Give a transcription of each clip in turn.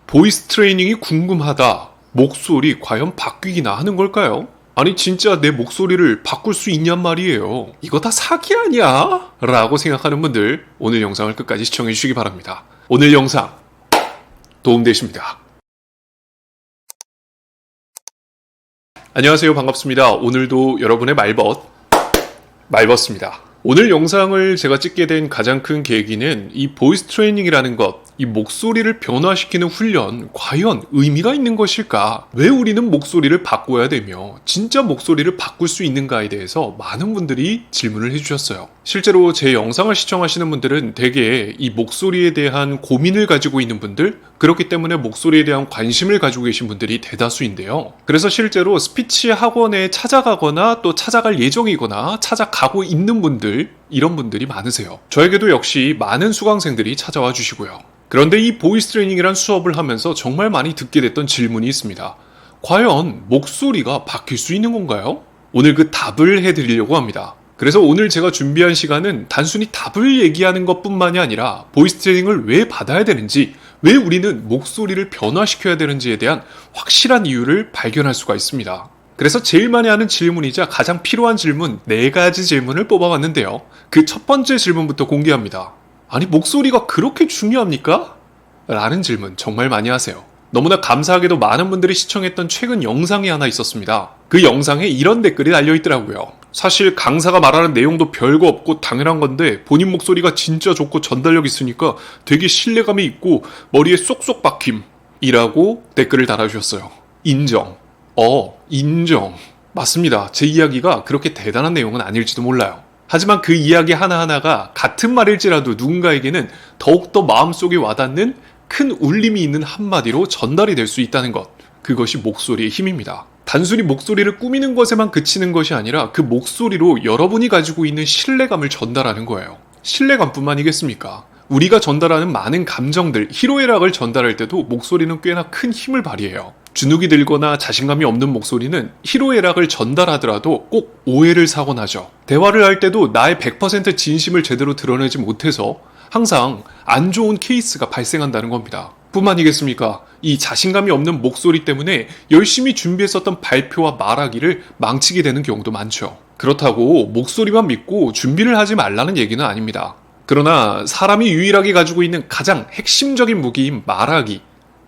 보이스 트레이닝이 궁금하다. 목소리 과연 바뀌기나 하는 걸까요? 아니 진짜 내 목소리를 바꿀 수 있냔 말이에요. 이거 다 사기 아니야? 라고 생각하는 분들 오늘 영상을 끝까지 시청해 주시기 바랍니다. 오늘 영상 도움되십니다. 안녕하세요. 반갑습니다. 오늘도 여러분의 말벗습니다. 오늘 영상을 제가 찍게 된 가장 큰 계기는 이 보이스 트레이닝이라는 것, 이 목소리를 변화시키는 훈련, 과연 의미가 있는 것일까? 왜 우리는 목소리를 바꿔야 되며 진짜 목소리를 바꿀 수 있는가에 대해서 많은 분들이 질문을 해주셨어요. 실제로 제 영상을 시청하시는 분들은 대개 이 목소리에 대한 고민을 가지고 있는 분들, 그렇기 때문에 목소리에 대한 관심을 가지고 계신 분들이 대다수인데요. 그래서 실제로 스피치 학원에 찾아가거나 또 찾아갈 예정이거나 찾아가고 있는 분들, 이런 분들이 많으세요. 저에게도 역시 많은 수강생들이 찾아와 주시고요. 그런데 이 보이스 트레이닝이란 수업을 하면서 정말 많이 듣게 됐던 질문이 있습니다. 과연 목소리가 바뀔 수 있는 건가요? 오늘 그 답을 해드리려고 합니다. 그래서 오늘 제가 준비한 시간은 단순히 답을 얘기하는 것뿐만이 아니라 보이스 트레이닝을 왜 받아야 되는지, 왜 우리는 목소리를 변화시켜야 되는지에 대한 확실한 이유를 발견할 수가 있습니다. 그래서 제일 많이 하는 질문이자 가장 필요한 질문 4가지 질문을 뽑아봤는데요. 그 첫 번째 질문부터 공개합니다. 아니 목소리가 그렇게 중요합니까? 라는 질문 정말 많이 하세요. 너무나 감사하게도 많은 분들이 시청했던 최근 영상이 하나 있었습니다. 그 영상에 이런 댓글이 달려있더라고요. 사실 강사가 말하는 내용도 별거 없고 당연한 건데 본인 목소리가 진짜 좋고 전달력 있으니까 되게 신뢰감이 있고 머리에 쏙쏙 박힘 이라고 댓글을 달아주셨어요. 인정. 맞습니다. 제 이야기가 그렇게 대단한 내용은 아닐지도 몰라요. 하지만 그 이야기 하나하나가 같은 말일지라도 누군가에게는 더욱더 마음속에 와닿는 큰 울림이 있는 한마디로 전달이 될 수 있다는 것. 그것이 목소리의 힘입니다. 단순히 목소리를 꾸미는 것에만 그치는 것이 아니라 그 목소리로 여러분이 가지고 있는 신뢰감을 전달하는 거예요. 신뢰감뿐만이겠습니까? 우리가 전달하는 많은 감정들, 희로애락을 전달할 때도 목소리는 꽤나 큰 힘을 발휘해요. 주눅이 들거나 자신감이 없는 목소리는 희로애락을 전달하더라도 꼭 오해를 사곤 하죠. 대화를 할 때도 나의 100% 진심을 제대로 드러내지 못해서 항상 안 좋은 케이스가 발생한다는 겁니다. 뿐만이겠습니까? 이 자신감이 없는 목소리 때문에 열심히 준비했었던 발표와 말하기를 망치게 되는 경우도 많죠. 그렇다고 목소리만 믿고 준비를 하지 말라는 얘기는 아닙니다. 그러나 사람이 유일하게 가지고 있는 가장 핵심적인 무기인 말하기,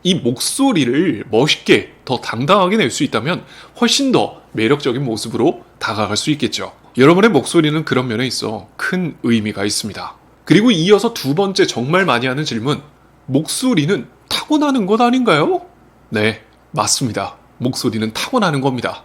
이 목소리를 멋있게 더 당당하게 낼 수 있다면 훨씬 더 매력적인 모습으로 다가갈 수 있겠죠. 여러분의 목소리는 그런 면에 있어 큰 의미가 있습니다. 그리고 이어서 두 번째 정말 많이 하는 질문, 목소리는 타고나는 것 아닌가요? 네, 맞습니다. 목소리는 타고나는 겁니다.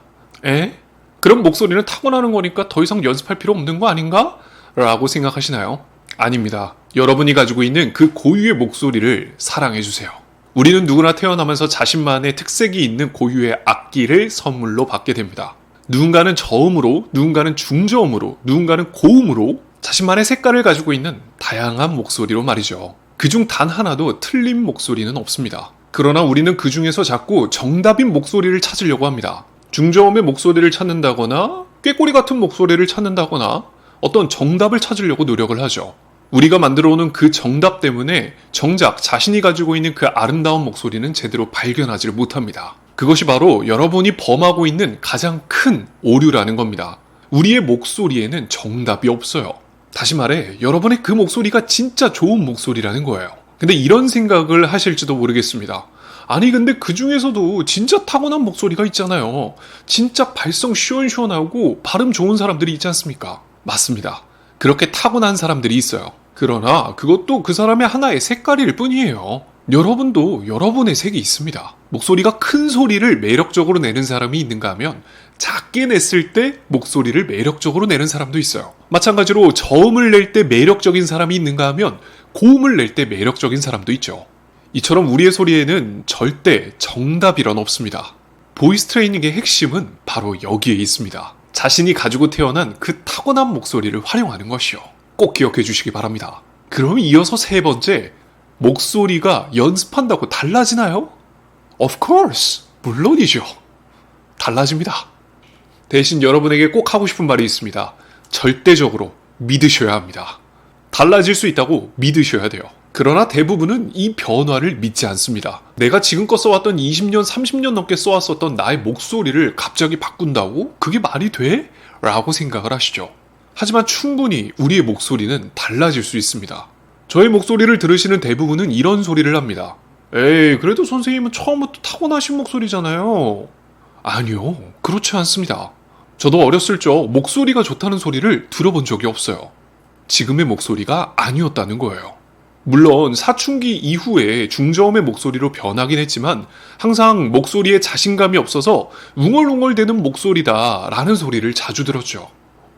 그럼 목소리는 타고나는 거니까 더 이상 연습할 필요 없는 거 아닌가? 라고 생각하시나요? 아닙니다. 여러분이 가지고 있는 그 고유의 목소리를 사랑해주세요. 우리는 누구나 태어나면서 자신만의 특색이 있는 고유의 악기를 선물로 받게 됩니다. 누군가는 저음으로, 누군가는 중저음으로, 누군가는 고음으로 자신만의 색깔을 가지고 있는 다양한 목소리로 말이죠. 그중 단 하나도 틀린 목소리는 없습니다. 그러나 우리는 그 중에서 자꾸 정답인 목소리를 찾으려고 합니다. 중저음의 목소리를 찾는다거나 꾀꼬리 같은 목소리를 찾는다거나 어떤 정답을 찾으려고 노력을 하죠. 우리가 만들어오는 그 정답 때문에 정작 자신이 가지고 있는 그 아름다운 목소리는 제대로 발견하지를 못합니다. 그것이 바로 여러분이 범하고 있는 가장 큰 오류라는 겁니다. 우리의 목소리에는 정답이 없어요. 다시 말해 여러분의 그 목소리가 진짜 좋은 목소리라는 거예요. 근데 이런 생각을 하실지도 모르겠습니다. 아니 근데 그 중에서도 진짜 타고난 목소리가 있잖아요. 진짜 발성 시원시원하고 발음 좋은 사람들이 있지 않습니까? 맞습니다. 그렇게 타고난 사람들이 있어요. 그러나 그것도 그 사람의 하나의 색깔일 뿐이에요. 여러분도 여러분의 색이 있습니다. 목소리가 큰 소리를 매력적으로 내는 사람이 있는가 하면 작게 냈을 때 목소리를 매력적으로 내는 사람도 있어요. 마찬가지로 저음을 낼 때 매력적인 사람이 있는가 하면 고음을 낼 때 매력적인 사람도 있죠. 이처럼 우리의 소리에는 절대 정답이란 없습니다. 보이스 트레이닝의 핵심은 바로 여기에 있습니다. 자신이 가지고 태어난 그 타고난 목소리를 활용하는 것이요. 꼭 기억해 주시기 바랍니다. 그럼 이어서 세 번째, 목소리가 연습한다고 달라지나요? Of course! 물론이죠. 달라집니다. 대신 여러분에게 꼭 하고 싶은 말이 있습니다. 절대적으로 믿으셔야 합니다. 달라질 수 있다고 믿으셔야 돼요. 그러나 대부분은 이 변화를 믿지 않습니다. 내가 지금껏 써왔던 20년, 30년 넘게 써왔었던 나의 목소리를 갑자기 바꾼다고? 그게 말이 돼? 라고 생각을 하시죠. 하지만 충분히 우리의 목소리는 달라질 수 있습니다. 저의 목소리를 들으시는 대부분은 이런 소리를 합니다. 에이, 그래도 선생님은 처음부터 타고나신 목소리잖아요. 아니요, 그렇지 않습니다. 저도 어렸을 적 목소리가 좋다는 소리를 들어본 적이 없어요. 지금의 목소리가 아니었다는 거예요. 물론 사춘기 이후에 중저음의 목소리로 변하긴 했지만 항상 목소리에 자신감이 없어서 웅얼웅얼대는 목소리다 라는 소리를 자주 들었죠.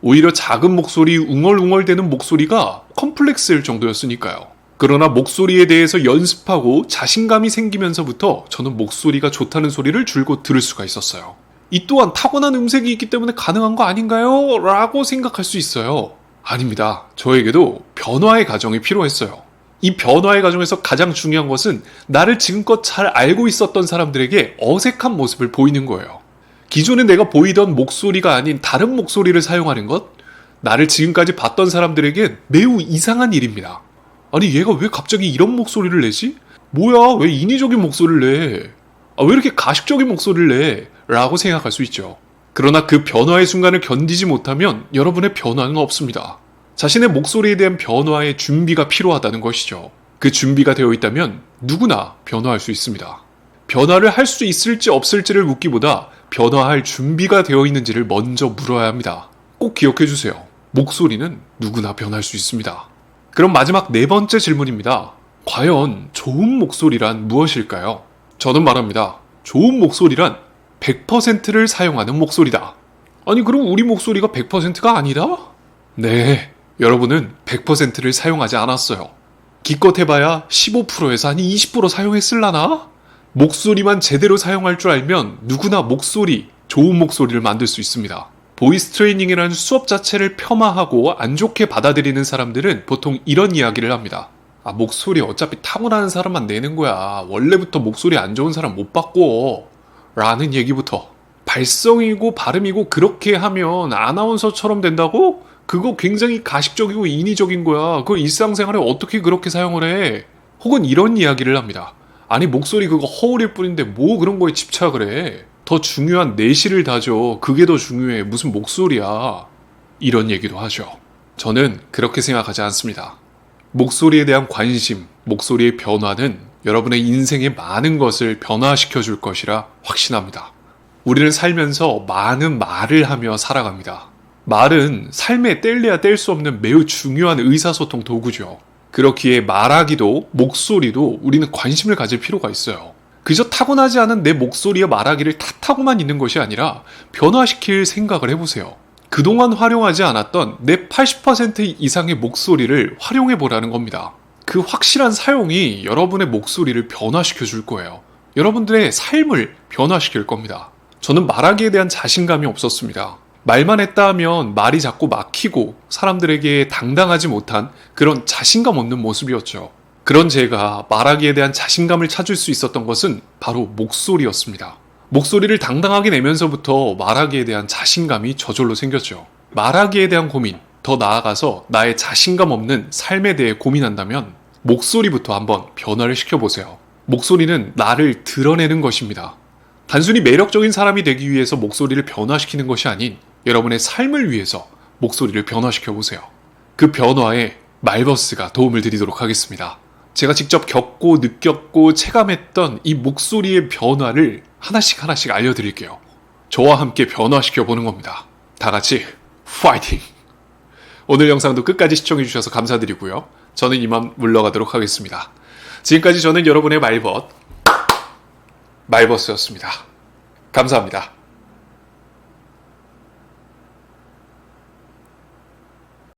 오히려 작은 목소리, 웅얼웅얼대는 목소리가 컴플렉스일 정도였으니까요. 그러나 목소리에 대해서 연습하고 자신감이 생기면서부터 저는 목소리가 좋다는 소리를 줄곧 들을 수가 있었어요. 이 또한 타고난 음색이 있기 때문에 가능한 거 아닌가요? 라고 생각할 수 있어요. 아닙니다. 저에게도 변화의 과정이 필요했어요. 이 변화의 과정에서 가장 중요한 것은 나를 지금껏 잘 알고 있었던 사람들에게 어색한 모습을 보이는 거예요. 기존에 내가 보이던 목소리가 아닌 다른 목소리를 사용하는 것, 나를 지금까지 봤던 사람들에게 매우 이상한 일입니다. 아니 얘가 왜 갑자기 이런 목소리를 내지? 뭐야 왜 인위적인 목소리를 내? 왜 이렇게 가식적인 목소리를 내? 라고 생각할 수 있죠. 그러나 그 변화의 순간을 견디지 못하면 여러분의 변화는 없습니다. 자신의 목소리에 대한 변화의 준비가 필요하다는 것이죠. 그 준비가 되어 있다면 누구나 변화할 수 있습니다. 변화를 할 수 있을지 없을지를 묻기보다 변화할 준비가 되어 있는지를 먼저 물어야 합니다. 꼭 기억해 주세요. 목소리는 누구나 변할 수 있습니다. 그럼 마지막 네 번째 질문입니다. 과연 좋은 목소리란 무엇일까요? 저는 말합니다. 좋은 목소리란 100%를 사용하는 목소리다. 아니 그럼 우리 목소리가 100%가 아니라? 네, 여러분은 100%를 사용하지 않았어요. 기껏 해봐야 15%에서 한 20% 사용했을라나? 목소리만 제대로 사용할 줄 알면 누구나 목소리, 좋은 목소리를 만들 수 있습니다. 보이스 트레이닝이라는 수업 자체를 폄하하고 안 좋게 받아들이는 사람들은 보통 이런 이야기를 합니다. 목소리 어차피 타고나는 사람만 내는 거야. 원래부터 목소리 안 좋은 사람 못 바꿔. 라는 얘기부터. 발성이고 발음이고 그렇게 하면 아나운서처럼 된다고? 그거 굉장히 가식적이고 인위적인 거야. 그거 일상생활에 어떻게 그렇게 사용을 해? 혹은 이런 이야기를 합니다. 아니 목소리 그거 허울일 뿐인데 뭐 그런 거에 집착을 해? 더 중요한 내실을 다져. 그게 더 중요해. 무슨 목소리야. 이런 얘기도 하죠. 저는 그렇게 생각하지 않습니다. 목소리에 대한 관심, 목소리의 변화는 여러분의 인생의 많은 것을 변화시켜 줄 것이라 확신합니다. 우리는 살면서 많은 말을 하며 살아갑니다. 말은 삶에 뗄래야 뗄 수 없는 매우 중요한 의사소통 도구죠. 그렇기에 말하기도 목소리도 우리는 관심을 가질 필요가 있어요. 그저 타고나지 않은 내 목소리와 말하기를 탓하고만 있는 것이 아니라 변화시킬 생각을 해보세요. 그동안 활용하지 않았던 내 80% 이상의 목소리를 활용해보라는 겁니다. 그 확실한 사용이 여러분의 목소리를 변화시켜 줄 거예요. 여러분들의 삶을 변화시킬 겁니다. 저는 말하기에 대한 자신감이 없었습니다. 말만 했다 하면 말이 자꾸 막히고 사람들에게 당당하지 못한 그런 자신감 없는 모습이었죠. 그런 제가 말하기에 대한 자신감을 찾을 수 있었던 것은 바로 목소리였습니다. 목소리를 당당하게 내면서부터 말하기에 대한 자신감이 저절로 생겼죠. 말하기에 대한 고민, 더 나아가서 나의 자신감 없는 삶에 대해 고민한다면 목소리부터 한번 변화를 시켜보세요. 목소리는 나를 드러내는 것입니다. 단순히 매력적인 사람이 되기 위해서 목소리를 변화시키는 것이 아닌 여러분의 삶을 위해서 목소리를 변화시켜보세요. 그 변화에 말버스가 도움을 드리도록 하겠습니다. 제가 직접 겪고 느꼈고 체감했던 이 목소리의 변화를 하나씩 알려드릴게요. 저와 함께 변화시켜보는 겁니다. 다 같이 파이팅! 오늘 영상도 끝까지 시청해주셔서 감사드리고요. 저는 이만 물러가도록 하겠습니다. 지금까지 저는 여러분의 말버스였습니다. 감사합니다.